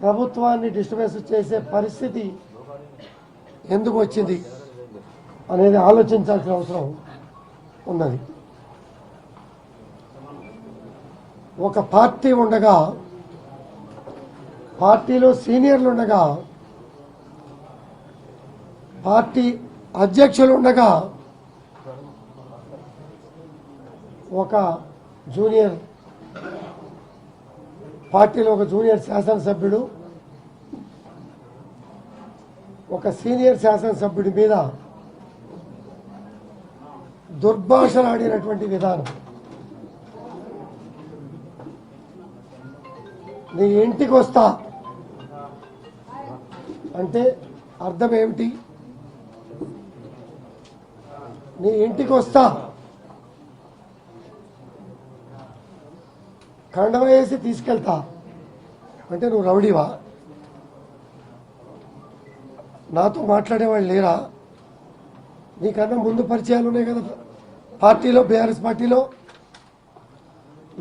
ప్రభుత్వాన్ని డిస్టర్బెన్స్ చేసే పరిస్థితి ఎందుకు వచ్చింది అనేది ఆలోచించాల్సిన అవసరం ఉన్నది. ఒక పార్టీ ఉండగా, పార్టీలో సీనియర్లు ఉండగా, పార్టీ అధ్యక్షులు ఉండగా ఒక జూనియర్ పార్టీలో ఒక జూనియర్ శాసనసభ్యుడు ఒక సీనియర్ శాసనసభ్యుడి మీద దుర్భాషలాడినటువంటి విధానం, నీ ఇంటికి వస్తా అంటే అర్థం ఏమిటి? నీ ఇంటికి వస్తా, కండవ వేసి తీసుకెళ్తా అంటే నువ్వు రౌడీవా? నాతో మాట్లాడేవాళ్ళు లేరా? నీకన్నా ముందు పరిచయాలు ఉన్నాయి కదా పార్టీలో, బీఆర్ఎస్ పార్టీలో.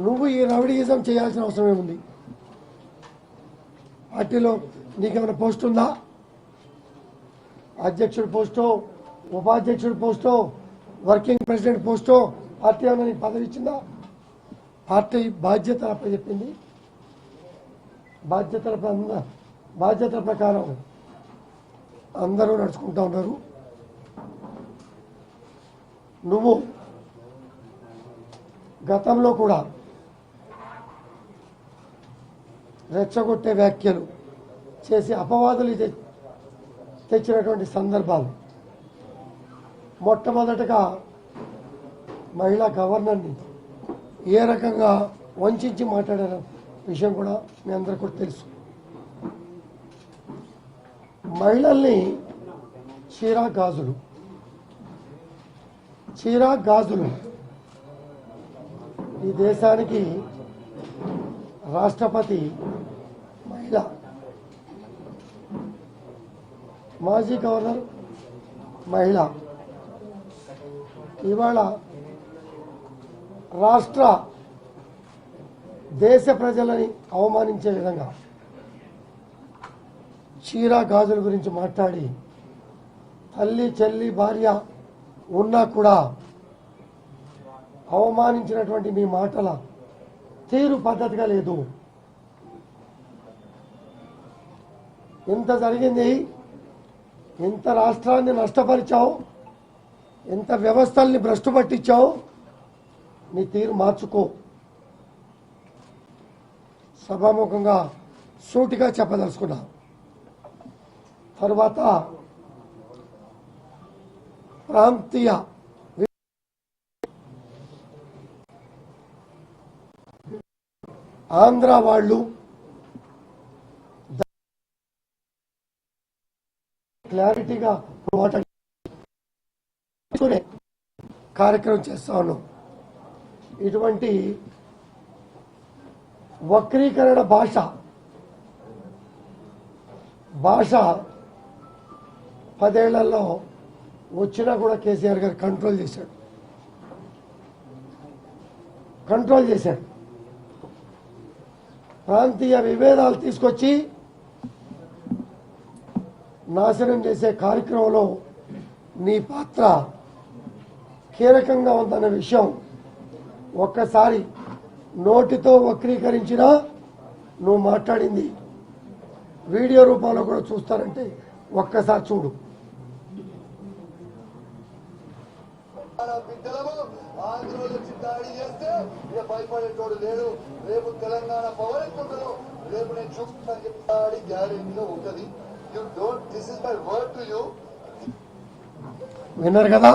నువ్వు ఈ రౌడీయిజం చేయాల్సిన అవసరం ఏముంది? పార్టీలో నీకేమైనా పోస్ట్ ఉందా? అధ్యక్షుడి పోస్టో, ఉపాధ్యక్షుడి పోస్టో, వర్కింగ్ ప్రెసిడెంట్ పోస్టో పార్టీ ఏమైనా నీకు పదవి ఇచ్చిందా? పార్టీ బాధ్యతలు అప్పచెప్పింది. బాధ్యతల ప్రకారం అందరూ నడుచుకుంటూ ఉన్నారు. నువ్వు గతంలో కూడా రెచ్చగొట్టే వ్యాఖ్యలు చేసి అపవాదులు తెచ్చినటువంటి సందర్భాలు, మొట్టమొదటగా మహిళా గవర్నర్ని ఏ రకంగా వంచి మాట్లాడారు విషయం కూడా మీ అందరికీ కూడా తెలుసు. మహిళల్ని చీరా గాజులు ఈ దేశానికి రాష్ట్రపతి మహిళ, మాజీ గవర్నర్ మహిళ, ఇవాళ రాష్ట్ర దేశ ప్రజలని అవమానించే విధంగా చీరా గాజుల గురించి మాట్లాడి, తల్లి చెల్లి భార్య ఉన్నా కూడా అవమానించినటువంటి మీ మాటల తీరు పద్ధతిగా లేదు. ఎంత జరిగింది, ఎంత రాష్ట్రాన్ని నష్టపరిచావు, ఎంత వ్యవస్థల్ని భ్రష్టు పట్టించావు, నీ తీరు మార్చుకో. సభాముఖంగా సూటిగా చెప్పదలుచుకున్నా. తర్వాత ప్రాంతీయ ఆంధ్ర వాళ్ళు క్లారిటీగా కార్యక్రమం చేస్తా ఉన్నాం. ఇటువంటి వక్రీకరణ భాష 10 ఏళ్లలో వచ్చినా కూడా కేసీఆర్ గారు కంట్రోల్ చేశాడు. ప్రాంతీయ విభేదాలు తీసుకొచ్చి నాశనం చేసే కార్యక్రమంలో నీ పాత్ర కీలకంగా ఉందన్న విషయం ఒక్కసారి నోటితో వక్రీకరించినా నువ్వు మాట్లాడింది వీడియో రూపంలో కూడా చూస్తారంటే ఒక్కసారి చూడు. భయపడేటోడు లేడు. రేపు తెలంగాణ పవర్ ఎక్కుంటుందో రేపు నేను చూస్తాను చెప్పి గ్యారెంటీగా ఉంటుంది. విన్నారు కదా,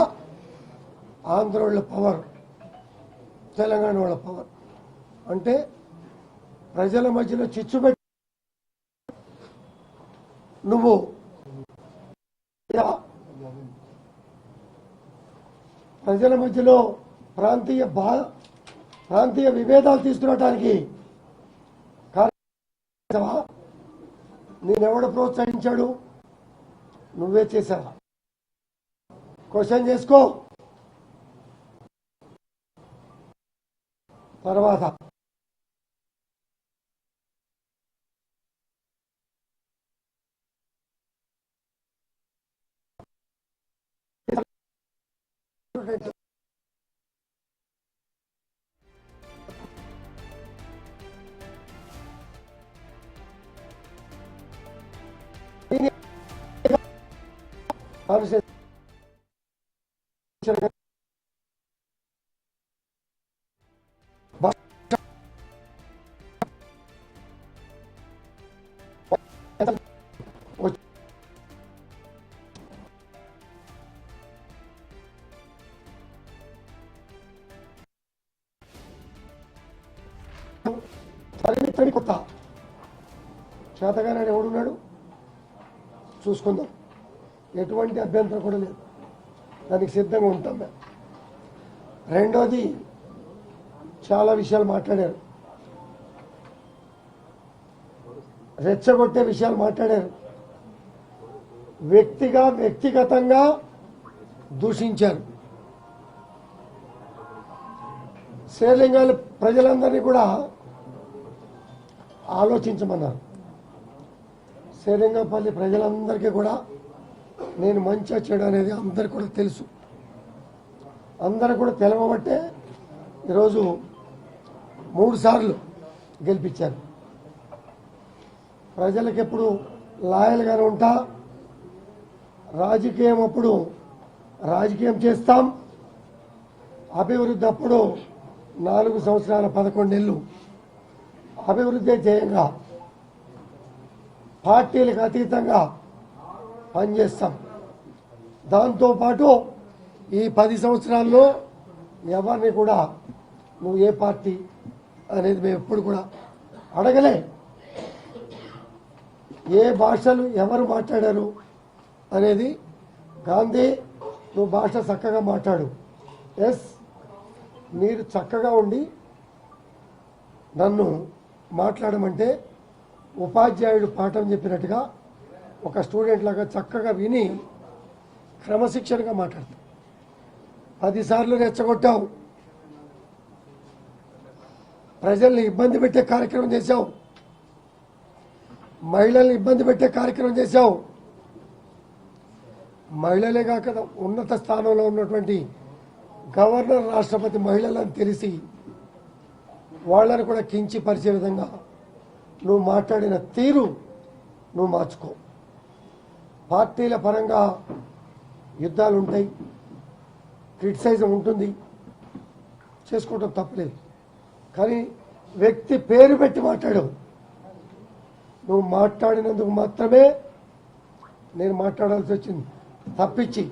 ఆంధ్ర వాళ్ళ పవర్, తెలంగాణ వాళ్ళ పవర్ అంటే ప్రజల మధ్యలో చిచ్చు పెట్టి నువ్వు ప్రజల మధ్యలో ప్రాంతీయ విభేదాలు తీసుకురావడానికి నేనెవడు ప్రోత్సహించాడు? నువ్వే చేశావా? క్వశ్చన్ చేసుకో. తర్వాత పెట్టు. పరిమితుడి కొత్త చేతగానే ఎవడున్నాడు చూసుకుందాం, ఎటువంటి అభ్యంతరం కూడా లేదు, దానికి సిద్ధంగా ఉంటాం మేము. రెండోది, చాలా విషయాలు మాట్లాడారు, రెచ్చగొట్టే విషయాలు మాట్లాడారు, వ్యక్తిగతంగా దూషించారు. శేర్లింగాల ప్రజలందరినీ కూడా ఆలోచించమన్నారు. శేరింగపల్లి ప్రజలందరికీ కూడా నేను మంచిగా చెడు అనేది అందరికీ కూడా తెలుసు. అందరూ కూడా తెలవబట్టే ఈరోజు 3 సార్లు గెలిపించారు. ప్రజలకు ఎప్పుడు లాయల్గానే ఉంటా, రాజకీయం అప్పుడు రాజకీయం చేస్తాం, అభివృద్ధి అప్పుడు 4 సంవత్సరాల 11 నెలలు అభివృద్ధి ధ్యేయంగా పార్టీలకు అతీతంగా పనిచేస్తాం. దాంతోపాటు ఈ 10 సంవత్సరాల్లో ఎవరిని కూడా నువ్వు ఏ పార్టీ అనేది మేము ఎప్పుడు కూడా అడగలే. ఏ భాషలు ఎవరు మాట్లాడారు అనేది, గాంధీ నువ్వు భాష చక్కగా మాట్లాడు, ఎస్ మీరు చక్కగా ఉండి నన్ను మాట్లాడమంటే ఉపాధ్యాయుడు పాఠం చెప్పినట్టుగా ఒక స్టూడెంట్ లాగా చక్కగా విని క్రమశిక్షణగా మాట్లాడతాం. 10 సార్లు రెచ్చగొట్టావు, ప్రజల్ని ఇబ్బంది పెట్టే కార్యక్రమం చేశావు, మహిళల్ని ఇబ్బంది పెట్టే కార్యక్రమం చేశావు. మహిళలే కాక ఉన్నత స్థానంలో ఉన్నటువంటి గవర్నర్, రాష్ట్రపతి మహిళలను తెలిసి వాళ్ళని కూడా కించపరిచే విధంగా నువ్వు మాట్లాడిన తీరు నువ్వు మార్చుకో. పార్టీల పరంగా యుద్ధాలు ఉంటాయి, క్రిటిసైజం ఉంటుంది, చేసుకోవటం తప్పలేదు. కానీ వ్యక్తి పేరు పెట్టి మాట్లాడావు. నువ్వు మాట్లాడినందుకు మాత్రమే నేను మాట్లాడాల్సి వచ్చింది తప్పించి,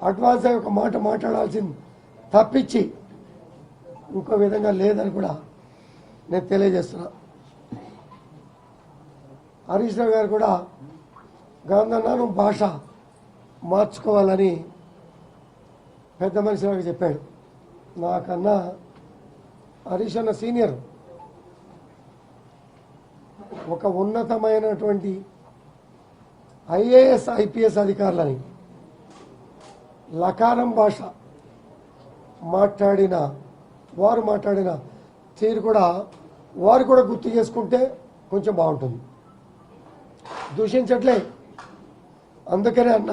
అడ్వాన్స్ ఒక మాట మాట్లాడాల్సింది తప్పించి ఇంకో విధంగా లేదని కూడా నేను తెలియజేస్తున్నా. హరీష్ రావు గారు కూడా గాంధీ భాష మార్చుకోవాలని పెద్ద మనిషిలాగా చెప్పాడు. నాకన్నా హరీష్ అన్న సీనియర్, ఒక ఉన్నతమైనటువంటి ఐఏఎస్ ఐపీఎస్ అధికారులని లకారం భాష వారు మాట్లాడిన తీరు కూడా వారు కూడా గుర్తు చేసుకుంటే కొంచెం బాగుంటుంది. దూషించట్లే, అందుకనే అన్న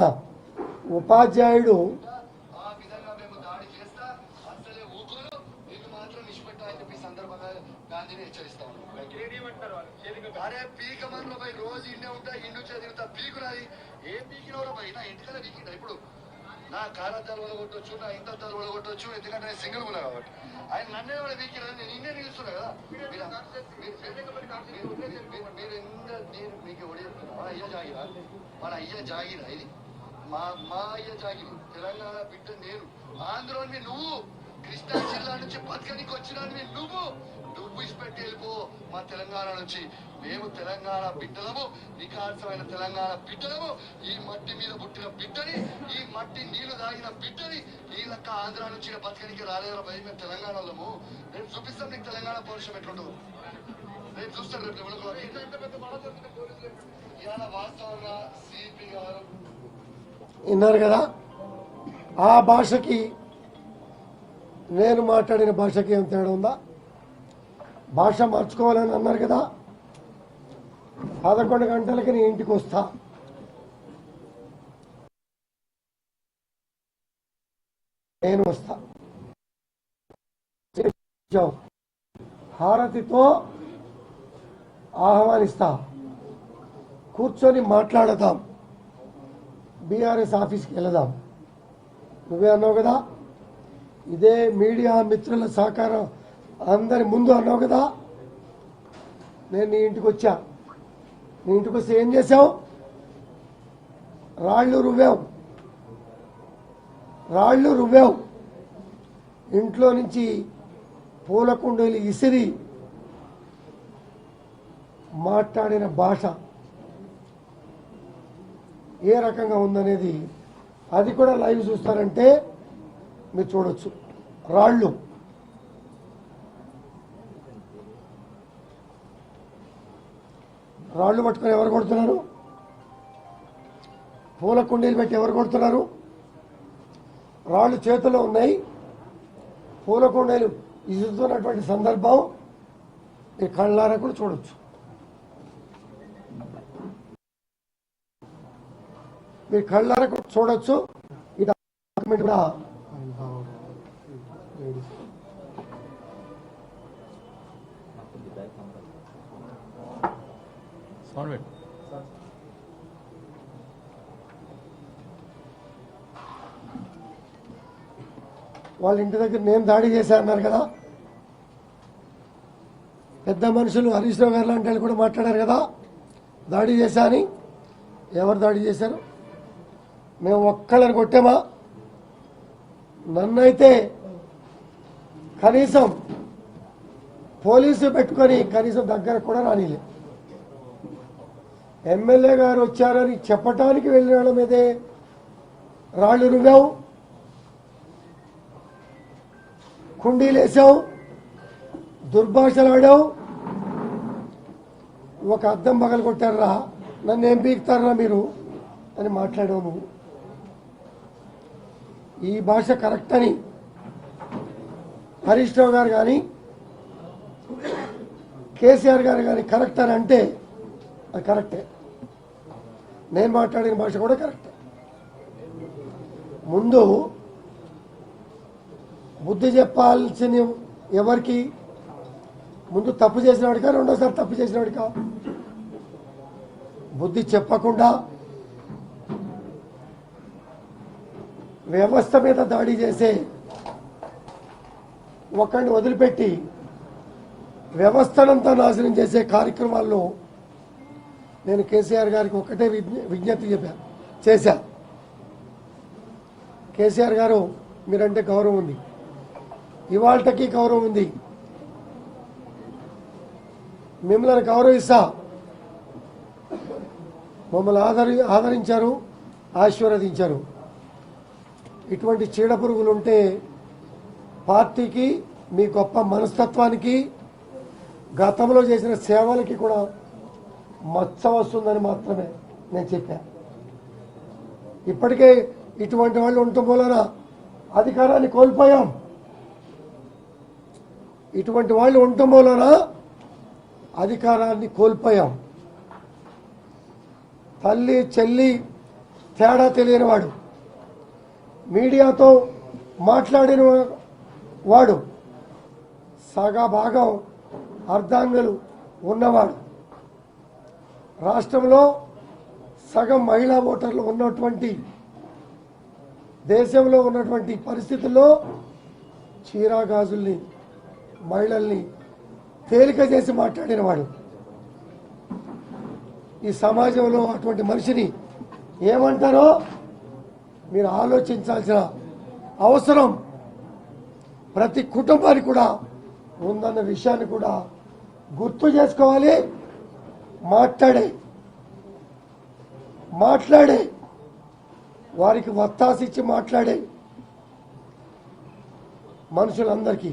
ఉపాధ్యాయుడు రోజు ఇన్నే ఉంటా, ఇండు చదివితా పీకురాది. ఏ పీకినవరా పై నా ఇంటికల్లా పీకిండ. ఇప్పుడు నా కారాతాలు వలగొట్టవచ్చు, నా ఇంతాలు వలగొట్టవచ్చు, ఎందుకంటే నేను సింగిల్ ఉన్నా కాబట్టి. ఆయన నన్నే కూడా పీకినా, నేను ఇన్నే నిలుస్తున్నా కదా. మీకు మన అయ్య జాగిరా, మన అయ్య జాగిరా, ఇది మా అయ్య జాగిరి. తెలంగాణ బిడ్డ నేను, ఆంధ్రోని నువ్వు, కృష్ణా జిల్లా నుంచి బతకనికి వచ్చినాన్ని నువ్వు ఇచ్చిపెట్టి వెళ్ళిపో మా తెలంగాణ నుంచి. మేము తెలంగాణ బిడ్డలము, నికార్సమైన తెలంగాణ బిడ్డలము, ఈ మట్టి మీద పుట్టిన బిడ్డని, ఈ మట్టి నీళ్లు తాగిన బిడ్డని. ఈ లెక్క ఆంధ్ర నుంచి బతకనికి రాలేరా భయ, మేము తెలంగాణ వాళ్ళము. రేపు చూపిస్తాం నీకు తెలంగాణ పౌరుషం ఎట్లుండదు, రేపు చూస్తాను. రేపు ఇవాళ వాస్తవంగా సిపి గారు విన్నారు కదా, ఆ భాషకి నేను మాట్లాడిన భాషకి ఏం తేడా ఉందా? భాష మార్చుకోవాలని అన్నారు కదా, 11 గంటలకి నేను ఇంటికి వస్తా. నేను వస్తా, హారతితో ఆహ్వానిస్తా, కూర్చొని మాట్లాడదాం, బీఆర్ఎస్ ఆఫీస్కి వెళదాం. నువ్వే అన్నావు కదా, ఇదే మీడియా మిత్రుల సహకారం అందరి ముందు అన్నావు కదా. నేను నీ ఇంటికి వచ్చా, నీ ఇంటికి వస్తే ఏం చేశావు? రాళ్ళు రువ్వావు. ఇంట్లో నుంచి పూల కుండీలు ఇసిరి మాట్లాడిన భాష ఏ రకంగా ఉందనేది అది కూడా లైవ్ చూస్తారంటే మీరు చూడొచ్చు. రాళ్ళు పట్టుకొని ఎవరు కొడుతున్నారు? పూల కుండీలు పెట్టి ఎవరు కొడుతున్నారు? రాళ్ళు చేతిలో ఉన్నాయి, పూల కుండీలు ఇస్తున్నటువంటి సందర్భం ఈ కళ్ళారా కూడా చూడొచ్చు. మీరు కళ్ళారా కూడా చూడొచ్చు. ఈ డాక్యుమెంట్ కూడా వాళ్ళ ఇంటి దగ్గర నేను దాడి చేశారన్నారు కదా. పెద్ద మనుషులు హరీష్ రావు గారు లాంటి వాళ్ళు కూడా మాట్లాడారు కదా దాడి చేశా అని. ఎవరు దాడి చేశారు? మేము ఒక్కళ్ళని కొట్టామా? నన్నైతే కనీసం పోలీసు పెట్టుకొని కనీసం దగ్గర కూడా రానిలే. ఎమ్మెల్యే గారు వచ్చారని చెప్పటానికి వెళ్ళిన వాళ్ళ మీదే రాళ్ళు రువ్వావు, కుండీలేసావు, దుర్భాషలాడావు. ఒక అద్దం పగలు కొట్టారా, నన్ను ఏం పీకుతారా మీరు అని మాట్లాడావు నువ్వు. ఈ భాష కరెక్ట్ అని హరీష్ రావు గారు కానీ కేసీఆర్ గారు కానీ కరెక్ట్ అని అంటే అది కరెక్టే. నేను మాట్లాడిన భాష కూడా కరెక్టే. ముందు బుద్ధి చెప్పాల్సిన ఎవరికి? ముందు తప్పు చేసినవాడికా, రెండోసారి తప్పు చేసినవాడికా? బుద్ధి చెప్పకుండా వ్యవస్థ మీద దాడి చేసే ఒకరిని వదిలిపెట్టి వ్యవస్థనంతా నాశనం చేసే కార్యక్రమాల్లో నేను కేసీఆర్ గారికి ఒకటే విజ్ఞప్తి చేశా. కేసీఆర్ గారు మీరంటే గౌరవం ఉంది, ఇవాళకి గౌరవం ఉంది, మిమ్మల్ని గౌరవిస్తా. మమ్మల్ని ఆదరించారు, ఆశీర్వదించారు. ఇటువంటి చీడపురుగులు ఉంటే పార్టీకి, మీ గొప్ప మనస్తత్వానికి, గతంలో చేసిన సేవలకి కూడా మచ్చ వస్తుందని మాత్రమే నేను చెప్పాను. ఇప్పటికే ఇటువంటి వాళ్ళు ఉండటం వలన అధికారాన్ని కోల్పోయాం. ఇటువంటి వాళ్ళు ఉండటం వలన అధికారాన్ని కోల్పోయాం. తల్లి చెల్లి తేడా తెలియని వాడు, మీడియాతో మాట్లాడిన వాడు, సగభాగం అర్ధాంగులు ఉన్నవాడు, రాష్ట్రంలో సగం మహిళా ఓటర్లు ఉన్నటువంటి దేశంలో ఉన్నటువంటి పరిస్థితుల్లో చీరాగాజుల్ని, మహిళల్ని తేలిక చేసి మాట్లాడినవాడు. ఈ సమాజంలో అటువంటి మనిషిని ఏమంటారో మీరు ఆలోచించాల్సిన అవసరం ప్రతి కుటుంబానికి కూడా ఉందన్న విషయాన్ని కూడా గుర్తు చేసుకోవాలి. మాట్లాడే వారికి వత్తాసిచ్చి మాట్లాడే మనుషులందరికీ,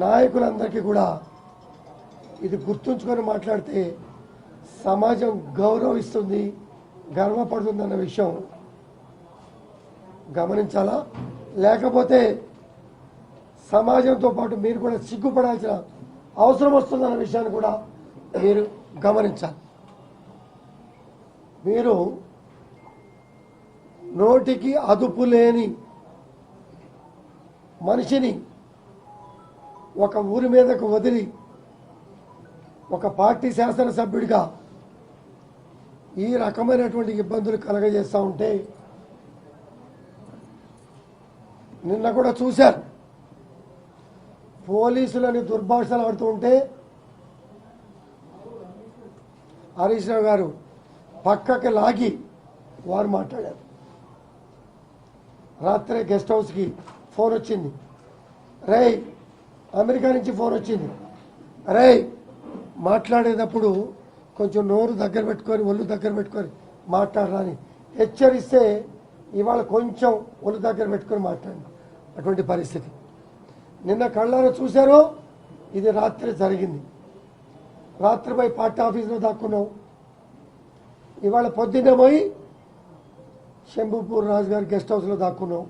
నాయకులందరికీ కూడా ఇది గుర్తుంచుకొని మాట్లాడితే సమాజం గౌరవిస్తుంది, గర్వపడుతుందన్న విషయం గమనించాలా. లేకపోతే సమాజంతో పాటు మీరు కూడా సిగ్గుపడాల్సిన అవసరం వస్తుందన్న విషయాన్ని కూడా మీరు గమనించాలి. మీరు నోటికి అదుపు లేని మనిషిని ఒక ఊరి మీదకు వదిలి ఒక పార్టీ శాసనసభ్యుడిగా ఈ రకమైనటువంటి ఇబ్బందులు కలగజేస్తూ ఉంటే నిన్న కూడా చూశారు. పోలీసులని దుర్భాషలు ఆడుతూ ఉంటే హరీష్ రావు గారు పక్కకి లాగి వారు మాట్లాడారు. రాత్రే గెస్ట్ హౌస్కి ఫోన్ వచ్చింది. రేయ్, అమెరికా నుంచి ఫోన్ వచ్చింది. రేయ్, మాట్లాడేటప్పుడు కొంచెం నోరు దగ్గర పెట్టుకొని ఒళ్ళు దగ్గర పెట్టుకొని మాట్లాడరాని హెచ్చరిస్తే ఇవాళ కొంచెం ఒళ్ళు దగ్గర పెట్టుకొని మాట్లాడి అటువంటి పరిస్థితి నిన్న కళ్ళారా చూశారో. ఇది రాత్రి జరిగింది. రాత్రి పోయి పార్టీ ఆఫీస్లో దాక్కున్నావు. ఇవాళ పొద్దున్నే పోయి శంభుపూర్ రాజు గారి గెస్ట్ హౌస్లో దాక్కున్నావు.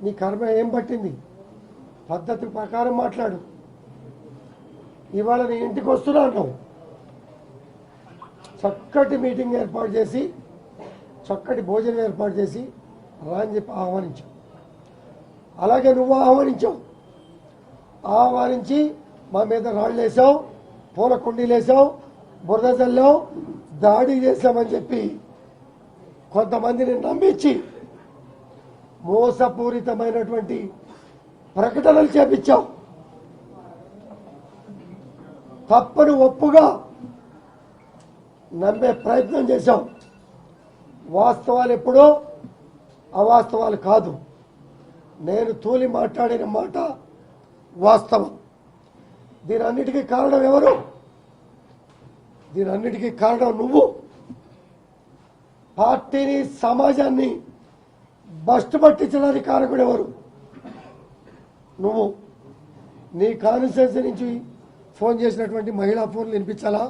నీ కర్మ ఏం పట్టింది? పద్ధతి ప్రకారం మాట్లాడు. ఇవాళ నీ ఇంటికి వస్తున్నా అన్నావు. చక్కటి మీటింగ్ ఏర్పాటు చేసి చక్కటి భోజనం ఏర్పాటు చేసి రాని చెప్పి ఆహ్వానించావు. అలాగే నువ్వు ఆహ్వానించావు. ఆహ్వానించి మా మీద రాళ్ళు వేసావు, పూల కుండీలు వేసావు, బురద చల్లావు, దాడి చేశామని చెప్పి కొంతమందిని నమ్మించి మోసపూరితమైనటువంటి ప్రకటనలు చేపించావు. తప్పని ఒప్పుగా నమ్మే ప్రయత్నం చేశాం. వాస్తవాలు ఎప్పుడో అవాస్తవాలు కాదు. నేను తూలి మాట్లాడిన మాట వాస్తవం. దీనన్నిటికీ కారణం ఎవరు? దీనన్నిటికీ కారణం నువ్వు. పార్టీని సమాజాన్ని బస్టు పట్టించడానికి కారకుడు ఎవరు? నువ్వు. నీ కాన్స్టిట్యున్సీ నుంచి ఫోన్ చేసినటువంటి మహిళా ఫోన్లు వినిపించాలా?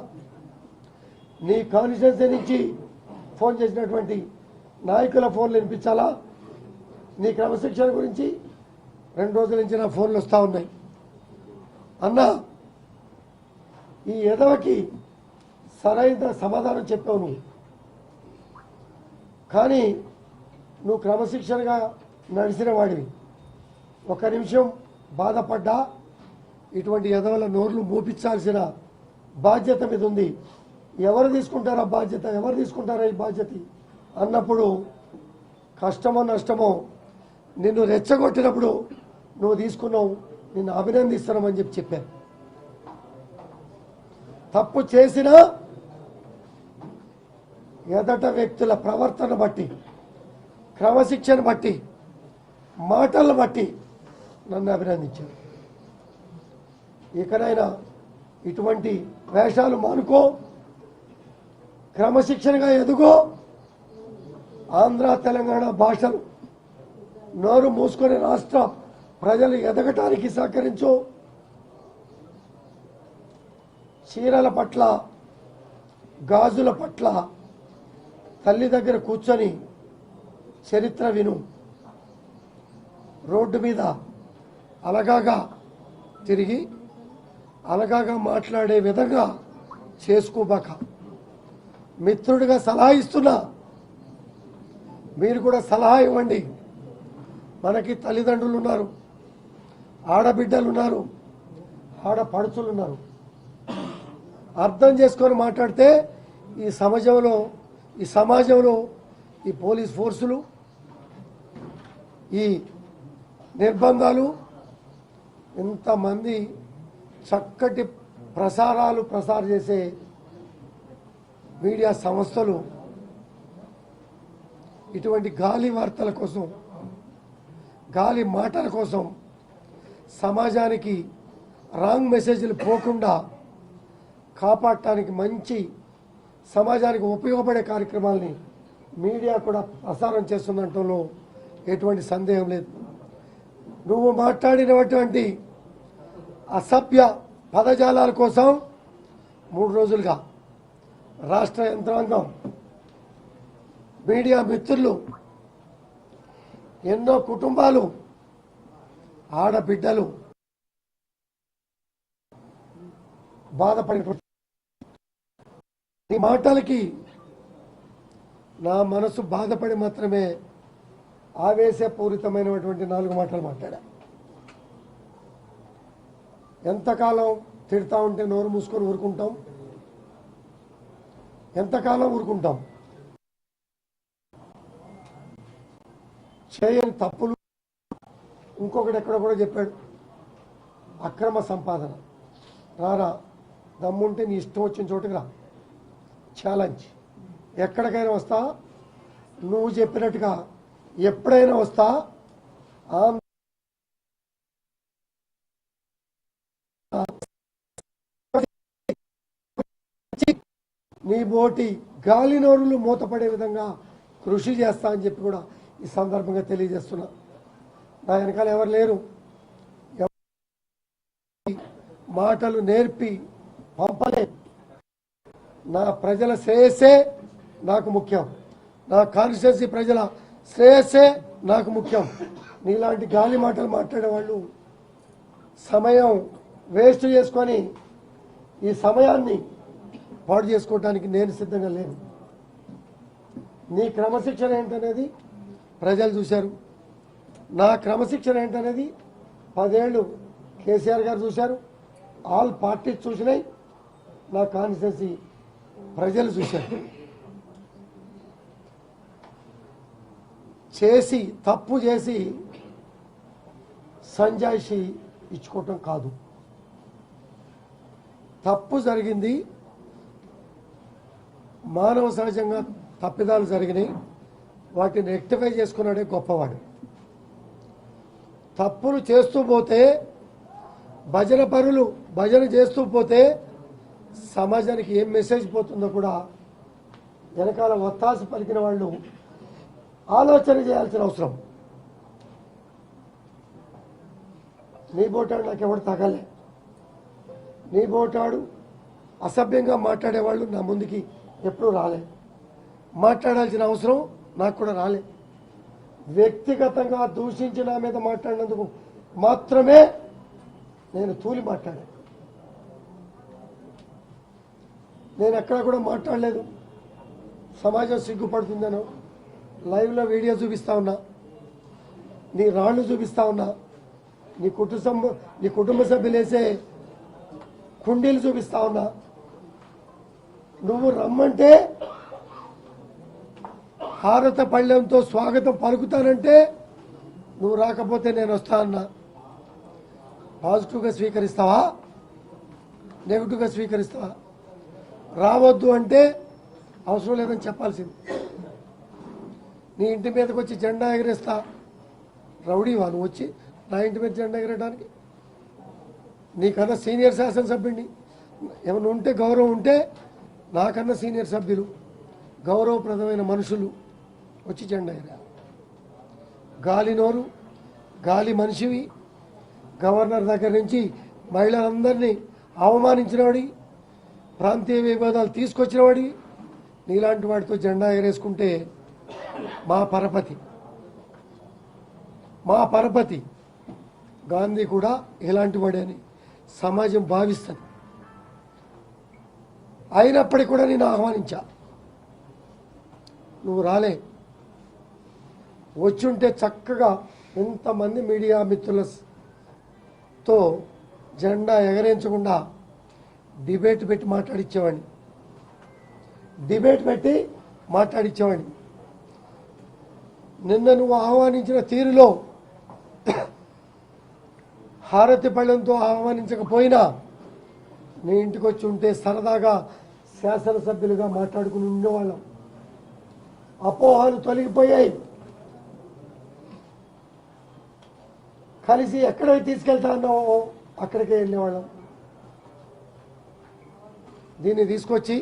నీ కాన్స్టిట్యున్సీ నుంచి ఫోన్ చేసినటువంటి నాయకుల ఫోన్లు వినిపించాలా? నీ క్రమశిక్షణ గురించి 2 రోజుల నుంచి నా ఫోన్లు వస్తూ ఉన్నాయి. అన్నా, ఈ ఎదవకి సరైన సమాధానం చెప్పావు నువ్వు. కానీ నువ్వు క్రమశిక్షణగా నడిచిన వాడివి. ఒక నిమిషం బాధపడ్డా ఇటువంటి ఎదవల నోర్లు మూపించాల్సిన బాధ్యత మీద ఉంది. ఎవరు తీసుకుంటారా బాధ్యత? ఎవరు తీసుకుంటారా ఈ బాధ్యత అన్నప్పుడు కష్టమో నష్టమో నిన్ను రెచ్చగొట్టినప్పుడు నువ్వు తీసుకున్నావు. నిన్ను అభినందిస్తున్నామని చెప్పాను. తప్పు చేసిన ఎదట వ్యక్తుల ప్రవర్తన బట్టి, క్రమశిక్షణ బట్టి, మాటలను బట్టి నన్ను అభినందించారు. ఇకనైనా ఇటువంటి వేషాలు మానుకో, క్రమశిక్షణగా ఎదుగో. ఆంధ్ర తెలంగాణ భాషలు నోరు మూసుకొని రాష్ట్ర ప్రజలు ఎదగటానికి సహకరించు. చీరల పట్ల, గాజుల పట్ల తల్లి దగ్గర కూర్చొని చరిత్ర విను. రోడ్డు మీద అలగాగా తిరిగి అలగాగా మాట్లాడే విధంగా చేసుకోబాక. మిత్రుడిగా సలహా ఇస్తున్నా, మీరు కూడా సలహా ఇవ్వండి. మనకి తల్లిదండ్రులు ఉన్నారు, ఆడబిడ్డలు ఉన్నారు, ఆడపడుచులు ఉన్నారు. అర్థం చేసుకొని మాట్లాడితే ఈ సమాజంలో ఈ పోలీస్ ఫోర్సులు, ఈ నిర్బంధాలు, ఇంతమంది చక్కటి ప్రసారం చేసే మీడియా సంస్థలు ఇటువంటి గాలి వార్తల కోసం, గాలి మాటల కోసం సమాజానికి రాంగ్ మెసేజ్లు పోకుండా కాపాడటానికి మంచి సమాజానికి ఉపయోగపడే కార్యక్రమాలని మీడియా కూడా ప్రసారం చేస్తుందంటంలో ఎటువంటి సందేహం లేదు. నువ్వు మాట్లాడినటువంటి అసభ్య పదజాలాల కోసం 3 రోజులుగా రాష్ట్ర యంత్రాంగం, మీడియా మిత్రులు, ఎన్నో కుటుంబాలు, ఆడబిడ్డలు బాధపడి ఈ మాటలకి నా మనసు బాధపడి మాత్రమే ఆవేశపూరితమైనటువంటి 4 మాటలు మాట్లాడా. ఎంతకాలం తిడతా ఉంటే నోరు మూసుకొని ఊరుకుంటాం? ఎంతకాలం ఊరుకుంటాం? చేయని తప్పులు ఇంకొకటి ఎక్కడ కూడా చెప్పాడు, అక్రమ సంపాదన. రారా, దమ్ముంటే నీ ఇష్టం వచ్చిన చోటుకి రా, ఛాలెంజ్. ఎక్కడికైనా వస్తా, నువ్వు చెప్పినట్టుగా ఎప్పుడైనా వస్తా. నీ బోటి గాలి నోరులు మూతపడే విధంగా కృషి చేస్తా అని చెప్పి కూడా ఈ సందర్భంగా తెలియజేస్తున్నా. నా వెనకాల ఎవరు లేరు, మాటలు నేర్పి పంపలే. నా ప్రజల శ్రేయస్సే నాకు ముఖ్యం, నా కాన్స్టిట్యున్సీ ప్రజల శ్రేయస్సే నాకు ముఖ్యం. నీలాంటి గాలి మాటలు మాట్లాడే వాళ్ళు సమయం వేస్ట్ చేసుకొని ఈ సమయాన్ని పాడు చేసుకోవడానికి నేను సిద్ధంగా లేను. నీ క్రమశిక్షణ ఏంటనేది ప్రజలు చూశారు, నా క్రమశిక్షణ ఏంటనేది 10 ఏళ్ళు కేసీఆర్ గారు చూశారు, ఆల్ పార్టీస్ చూసినాయి, నా కాన్స్టిట్యున్సీ ప్రజలు చూశారు. చేసి తప్పు చేసి సంజాయిషి ఇచ్చుకోవటం కాదు. తప్పు జరిగింది, మానవ సహజంగా తప్పిదాలు జరిగినాయి, వాటిని రెక్టిఫై చేసుకున్నాడే గొప్పవాడు. తప్పులు చేస్తూ పోతే, భజన పరులు భజన చేస్తూ పోతే సమాజానికి ఏం మెసేజ్ పోతుందో కూడా వెనకాల ఒత్తాసు పలికిన వాళ్ళు ఆలోచన చేయాల్సిన అవసరం. నీ బోటాడు నాకు ఎవడు తగలే, నీ బోటాడు అసభ్యంగా మాట్లాడేవాళ్ళు నా ముందుకి ఎప్పుడూ రాలే, మాట్లాడాల్సిన అవసరం నాకు కూడా రాలే. వ్యక్తిగతంగా దూషించి నా మీద మాట్లాడినందుకు మాత్రమే నేను తూలి మాట్లాడాను. నేను ఎక్కడ కూడా మాట్లాడలేదు. సమాజం సిగ్గుపడుతుందనో లైవ్లో వీడియో చూపిస్తా ఉన్నా, నీ రాళ్ళు చూపిస్తా ఉన్నా, నీ కుటుంబ సభ్యులు వేసే కుండీలు చూపిస్తా ఉన్నా. నువ్వు రమ్మంటే హారత పళ్ళెంతో స్వాగతం పలుకుతానంటే నువ్వు రాకపోతే నేను వస్తా అన్నా. పాజిటివ్గా స్వీకరిస్తావా, నెగిటివ్గా స్వీకరిస్తావా? రావద్దు అంటే అవసరం లేదని చెప్పాల్సింది. నీ ఇంటి మీదకి వచ్చి జెండా ఎగరేస్తా, రౌడీవా నువ్వు వచ్చి నా ఇంటి మీద జెండా ఎగరడానికి? నీకన్నా సీనియర్ శాసనసభ్యుడిని, ఏమైనా ఉంటే గౌరవం ఉంటే నాకన్నా సీనియర్ సభ్యులు, గౌరవప్రదమైన మనుషులు వచ్చి జెండా ఎగరా. గాలి నోరు, గాలి మనిషివి, గవర్నర్ దగ్గర నుంచి మహిళలందరినీ అవమానించినవాడి, ప్రాంతీయ విభేదాలు తీసుకొచ్చినవాడి, నీలాంటి వాడితో జెండా ఎగరేసుకుంటే మా పరపతి గాంధీ కూడా ఇలాంటి వాడని సమాజం భావిస్తుంది. అయినప్పటికీ కూడా నేను ఆహ్వానించా, నువ్వు రాలే. వచ్చుంటే చక్కగా ఎంతమంది మీడియా మిత్రులతో జెండా ఎగరేయించకుండా డిబేట్ పెట్టి మాట్లాడించేవాడిని. నిన్న నువ్వు ఆహ్వానించిన తీరులో హారతి పళ్ళెంతో ఆహ్వానించకపోయినా నీ ఇంటికి వచ్చి ఉంటే సరదాగా శాసనసభ్యులుగా మాట్లాడుకుని ఉండేవాళ్ళం. అపోహలు తొలగిపోయాయి. కలిసి ఎక్కడికి తీసుకెళ్తా అన్నావో అక్కడికే వెళ్ళేవాళ్ళం. దీన్ని తీసుకొచ్చి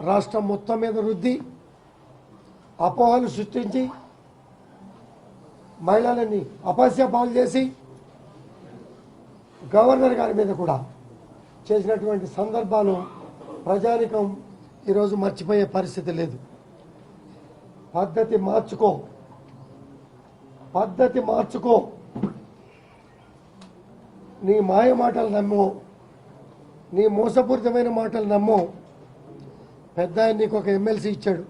రాష్ట్రం మొత్తం మీద రుద్ది అపోహలు సృష్టించి మహిళలని అపస్య పాలు చేసి గవర్నర్ గారి మీద కూడా చేసినటువంటి సందర్భాలు ప్రజానికం ఈరోజు మర్చిపోయే పరిస్థితి లేదు. పద్ధతి మార్చుకో. నీ మాయ మాటలు నమ్మో, నీ మోసపూరితమైన మాటలు నమ్మో. పెద్ద ఆయన నీకు ఒక ఎమ్మెల్సీ ఇచ్చాడు,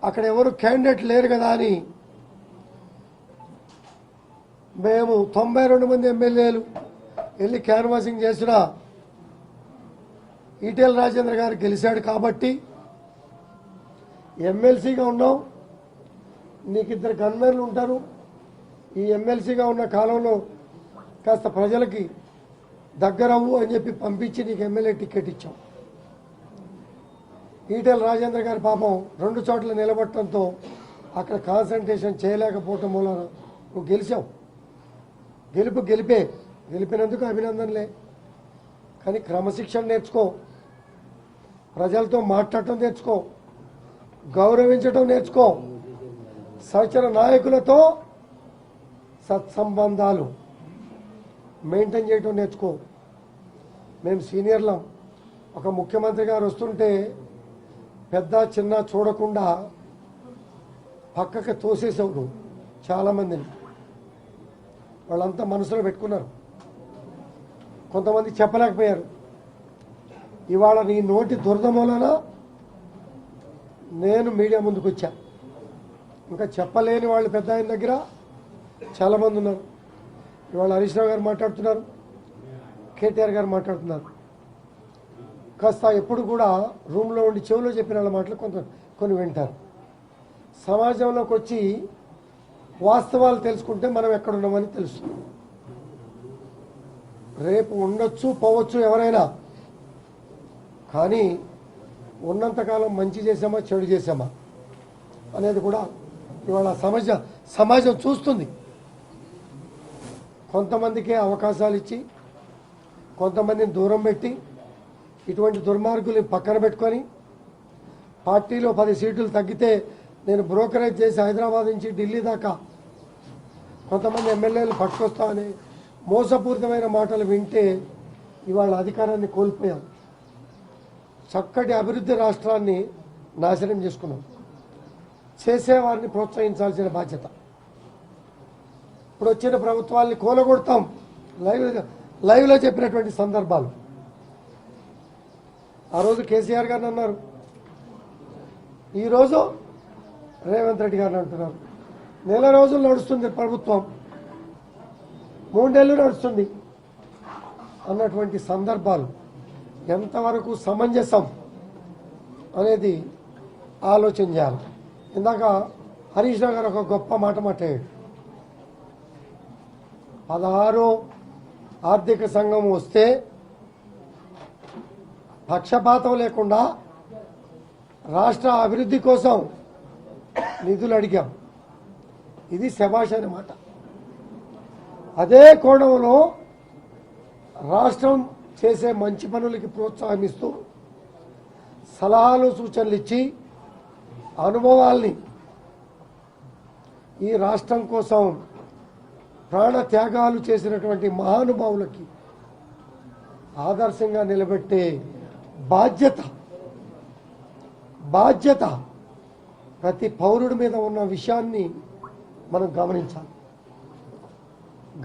అక్కడ ఎవరు క్యాండిడేట్ లేరు కదా అని మేము 92 మంది ఎమ్మెల్యేలు వెళ్ళి క్యాన్వాసింగ్ చేసినా ఈటెల రాజేంద్ర గారు గెలిచాడు కాబట్టి ఎమ్మెల్సీగా ఉన్నావు, నీకు 2 గన్మెన్లు ఉంటారు. ఈ ఎమ్మెల్సీగా ఉన్న కాలంలో కాస్త ప్రజలకి దగ్గరవ్వు అని చెప్పి పంపించి నీకు ఎమ్మెల్యే టికెట్ ఇచ్చాం. ఈటెల రాజేంద్ర గారి పాపం 2 చోట్ల నిలబడటంతో అక్కడ కాన్సన్ట్రేషన్ చేయలేకపోవటం మూలన నువ్వు గెలిచావు. గెలిపినందుకు అభినందనలే. కానీ క్రమశిక్షణ నేర్చుకో, ప్రజలతో మాట్లాడటం నేర్చుకో, గౌరవించటం నేర్చుకో, సహచర నాయకులతో సత్సంబంధాలు మెయింటైన్ చేయటం నేర్చుకో. మేము సీనియర్లం. ఒక ముఖ్యమంత్రి గారు వస్తుంటే పెద్ద చిన్న చూడకుండా పక్కకి తోసేసావు నువ్వు. చాలామందిని వాళ్ళంతా మనసులో పెట్టుకున్నారు, కొంతమంది చెప్పలేకపోయారు. ఇవాళ నీ నోటి దురద మూలన నేను మీడియా ముందుకు వచ్చా. ఇంకా చెప్పలేని వాళ్ళు పెద్ద ఆయన దగ్గర చాలామంది ఉన్నారు. ఇవాళ హరీష్ రావు గారు మాట్లాడుతున్నారు, కేటీఆర్ గారు మాట్లాడుతున్నారు. కాస్త ఎప్పుడు కూడా రూమ్లో ఉండి చెవిలో చెప్పిన వాళ్ళ మాటలు కొన్ని వింటారు. సమాజంలోకి వచ్చి వాస్తవాలు తెలుసుకుంటే మనం ఎక్కడున్నామని తెలుస్తుంది. రేపు ఉండొచ్చు పోవచ్చు ఎవరైనా, కానీ ఉన్నంతకాలం మంచి చేసామా చెడు చేసామా అనేది కూడా ఇవాళ సమాజం చూస్తుంది. కొంతమందికే అవకాశాలు ఇచ్చి కొంతమందిని దూరం పెట్టి ఇటువంటి దుర్మార్గుల్ని పక్కన పెట్టుకొని పార్టీలో 10 సీట్లు తగ్గితే నేను బ్రోకరేజ్ చేసి హైదరాబాద్ నుంచి ఢిల్లీ దాకా కొంతమంది ఎమ్మెల్యేలు పట్టుకొస్తా అని మోసపూరితమైన మాటలు వింటే ఇవాళ అధికారాన్ని కోల్పోయాం. చక్కటి అభివృద్ధి రాష్ట్రాన్ని నాశనం చేసుకున్నాం. చేసేవారిని ప్రోత్సహించాల్సిన బాధ్యత. ఇప్పుడు వచ్చిన ప్రభుత్వాల్ని కూలగొడతాం లైవ్లో చెప్పినటువంటి సందర్భాలు. ఆ రోజు కేసీఆర్ గారిని అన్నారు, ఈరోజు రేవంత్ రెడ్డి గారిని అంటున్నారు. నెల రోజులు నడుస్తుంది ప్రభుత్వం, 3 నెలలు నడుస్తుంది అన్నటువంటి సందర్భాలు ఎంతవరకు సమంజసం అనేది ఆలోచన చేయాలి. ఇందాక హరీష్ రావు గారు ఒక గొప్ప మాట మాట్లాడాడు. 16 ఆర్థిక సంఘం వస్తే పక్షపాతం లేకుండా రాష్ట్ర అభివృద్ధి కోసం నిధులు అడిగాం. ఇది శభాష్ అనే మాట. అదే కోణంలో రాష్ట్రం చేసే మంచి పనులకి ప్రోత్సాహమిస్తూ సలహాలు సూచనలు ఇచ్చి అనుభవాల్ని ఈ రాష్ట్రం కోసం ప్రాణ త్యాగాలు చేసినటువంటి మహానుభావులకి ఆదర్శంగా నిలబెట్టే బాధ్యత ప్రతి పౌరుడి మీద ఉన్న విషయాన్ని మనం గమనించాలి.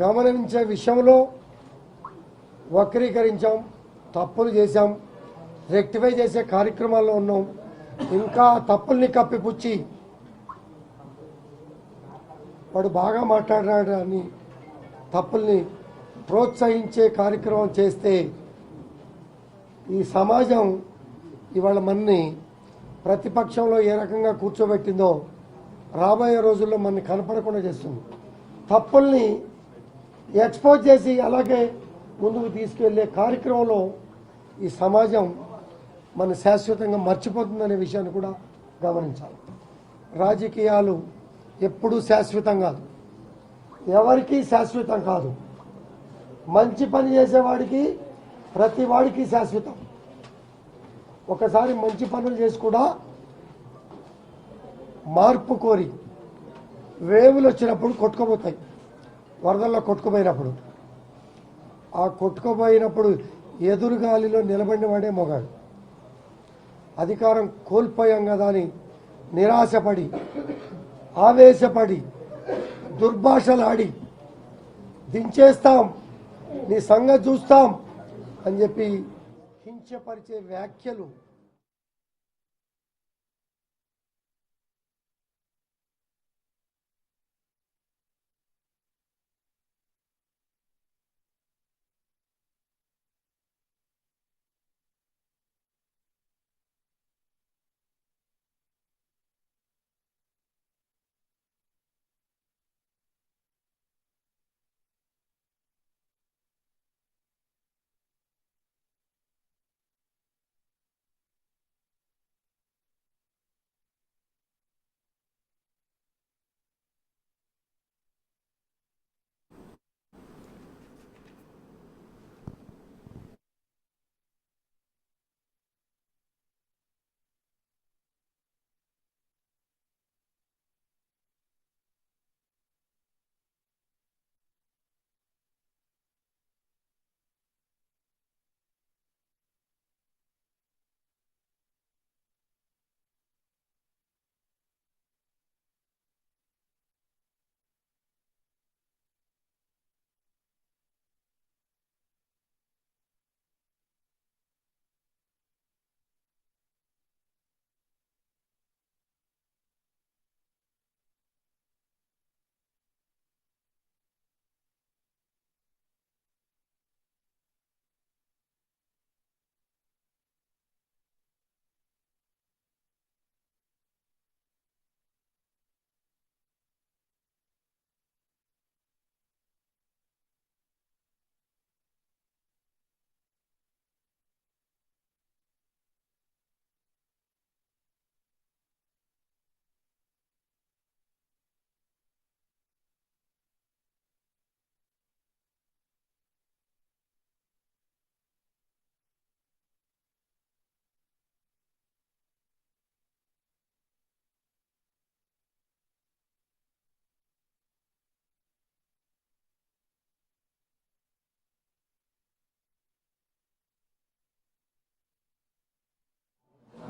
గమనించే విషయంలో వక్రీకరించాం, తప్పులు చేశాం, రెక్టిఫై చేసే కార్యక్రమాల్లో ఉన్నాం. ఇంకా తప్పుల్ని కప్పిపుచ్చి వాడు బాగా మాట్లాడాడు అని తప్పుల్ని ప్రోత్సహించే కార్యక్రమం చేస్తే ఈ సమాజం ఇవాళ మనని ప్రతిపక్షంలో ఏ రకంగా కూర్చోబెట్టిందో రాబోయే రోజుల్లో మనని కనపడకుండా చేస్తుంది. తప్పుల్ని ఎక్స్పోజ్ చేసి అలాగే ముందుకు తీసుకెళ్లే కార్యక్రమంలో ఈ సమాజం మన శాశ్వతంగా మర్చిపోతుందనే విషయాన్ని కూడా గమనించాలి. రాజకీయాలు ఎప్పుడూ శాశ్వతం కాదు, ఎవరికీ శాశ్వతం కాదు. మంచి పని చేసేవాడికి ప్రతి వాడికి శాశ్వతం. ఒకసారి మంచి పనులు చేసి కూడా మార్పు కోరి వేవులు వచ్చినప్పుడు కొట్టుకుపోతాయి. వరదల్లో కొట్టుకుపోయినప్పుడు ఆ కొట్టుకుపోయినప్పుడు ఎదురుగాలిలో నిలబడిన వాడే మొగాడు. అధికారం కోల్పోయాం కదా అని నిరాశపడి ఆవేశపడి దుర్భాషలాడి దించేస్తాం, నీ సంగతి చూస్తాం అని చెప్పి కించపరిచే వ్యాఖ్యలు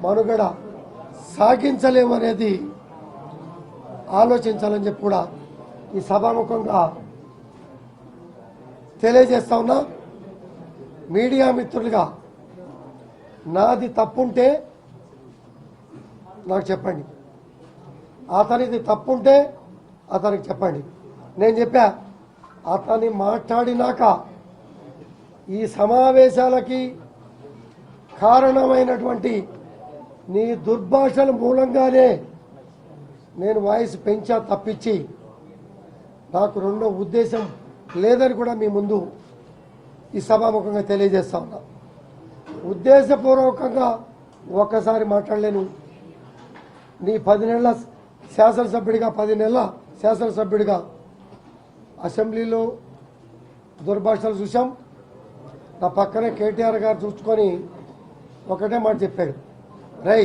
మనుగడ సాగించలేమనేది ఆలోచించాలని చెప్పి కూడా ఈ సభాముఖంగా తెలియజేస్తా ఉన్నా. మీడియా మిత్రులుగా నాది తప్పుంటే నాకు చెప్పండి, అతనిది తప్పుంటే అతనికి చెప్పండి. నేను చెప్పా, అతని మాట్లాడినాక ఈ సమావేశాలకి కారణమైనటువంటి నీ దుర్భాషల మూలంగానే నేను వాయిస్ పెంచా తప్పించి నాకు రెండో ఉద్దేశం లేదని కూడా మీ ముందు ఈ సభాముఖంగా తెలియజేస్తా ఉన్నా. ఉద్దేశపూర్వకంగా ఒక్కసారి మాట్లాడలేను. నీ 10 నెలల శాసనసభ్యుడిగా 10 నెలల శాసనసభ్యుడిగా అసెంబ్లీలో దుర్భాషలు చూసాం. నా పక్కనే కేటీఆర్ గారు చూసుకొని ఒకటే మాట చెప్పాడు, రై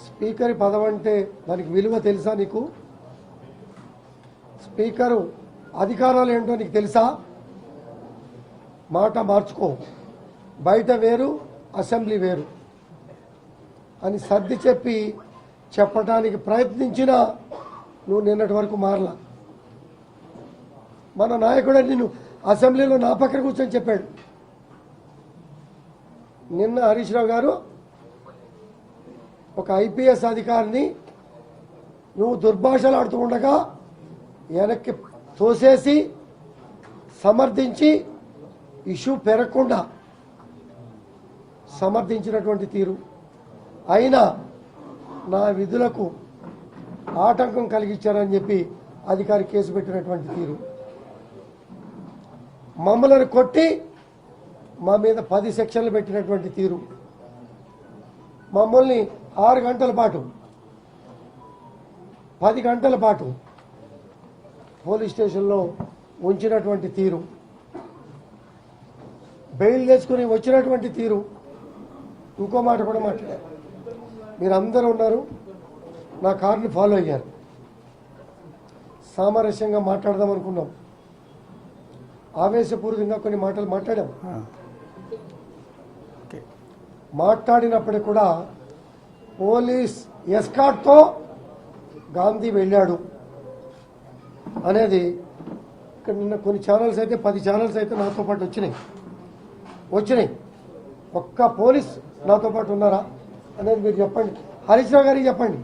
స్పీకర్ పదవి అంటే దానికి విలువ తెలుసా నీకు? స్పీకరు అధికారాలు ఏంటో నీకు తెలుసా? మాట మార్చుకో, బయట వేరు అసెంబ్లీ వేరు అని సర్ది చెప్పడానికి ప్రయత్నించినా నువ్వు నిన్నటి వరకు మారలా. మన నాయకుడు నిన్ను అసెంబ్లీలో నా పక్కన కూర్చొని చెప్పాడు. నిన్న హరీష్ రావు గారు ఒక ఐపీఎస్ అధికారిని నువ్వు దుర్భాషలు ఆడుతూ ఉండగా వెనక్కి తోసేసి సమర్థించి ఇష్యూ పెరగకుండా సమర్థించినటువంటి తీరు, అయినా నా విధులకు ఆటంకం కలిగించారని చెప్పి అధికారి కేసు పెట్టినటువంటి తీరు, మమ్మల్ని కొట్టి మా మీద 10 సెక్షన్లు పెట్టినటువంటి తీరు, మమ్మల్ని 6 గంటల పాటు 10 గంటల పాటు పోలీస్ స్టేషన్లో ఉంచినటువంటి తీరు, బెయిల్ చేసుకుని వచ్చినటువంటి తీరు. ఇంకో మాట కూడా మాట్లాడారు, మీరందరూ ఉన్నారు, నా కారుని ఫాలో అయ్యారు, సామరస్యంగా మాట్లాడదాం అనుకున్నాం, ఆవేశపూరితంగా కొన్ని మాటలు మాట్లాడాం. మాట్లాడినప్పటికీ కూడా పోలీస్ ఎస్కార్ట్తో గాంధీ వెళ్ళాడు అనేది ఇక్కడ నిన్న కొన్ని ఛానల్స్ అయితే 10 ఛానల్స్ అయితే నాతో పాటు వచ్చినాయి. ఒక్క పోలీస్ నాతో పాటు ఉన్నారా అనేది మీరు చెప్పండి. హరీష్ రావు గారికి చెప్పండి.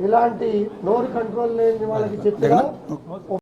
ఇలాంటి నోరు కంట్రోల్ లేని వాళ్ళకి చెప్పినా